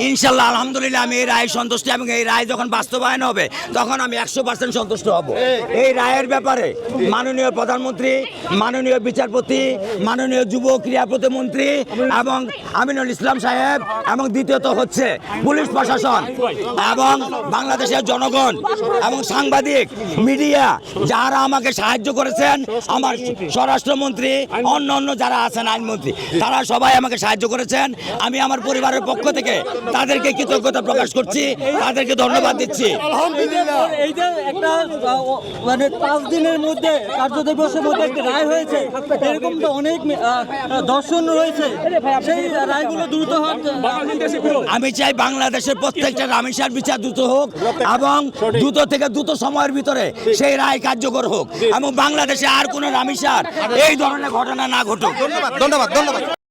ইনশাল্লাহ আলহামদুলিল্লাহ আমি এই রায় সন্তুষ্ট এবং এই রায় যখন বাস্তবায়ন হবে তখন আমি 100% সন্তুষ্ট হব। এই রায়ের ব্যাপারে মাননীয় প্রধানমন্ত্রী, মাননীয় বিচারপতি, মাননীয় যুব ক্রীড়া প্রতিমন্ত্রী এবং আমিনুল ইসলাম সাহেব এবং দ্বিতীয়ত হচ্ছে পুলিশ প্রশাসন এবং বাংলাদেশের জনগণ এবং সাংবাদিক মিডিয়া যারা আমাকে সাহায্য করেছেন, আমার স্বরাষ্ট্রমন্ত্রী, অন্য যারা আছেন আইনমন্ত্রী, তারা সবাই আমাকে সাহায্য করেছেন। আমি আমার পরিবারের পক্ষ থেকে তাদেরকে কৃতজ্ঞতা প্রকাশ করছি, তাদেরকে ধন্যবাদ দিচ্ছি। এই যে একটা মানে 5 দিনের মধ্যে কার্যদিবসের মধ্যে একটা রায় হয়েছে, এরকম তো অনেক দর্শন রয়েছে, সেই রায়গুলো দ্রুত হোক। আমি চাই বাংলাদেশের প্রত্যেকটা রামিসার বিচার দ্রুত হোক এবং দ্রুত থেকে দ্রুত সময়ের ভিতরে সেই রায় কার্যকর হোক এবং বাংলাদেশে আর কোনো রামিসার এই ধরনের ঘটনা না ঘটুক। ধন্যবাদ।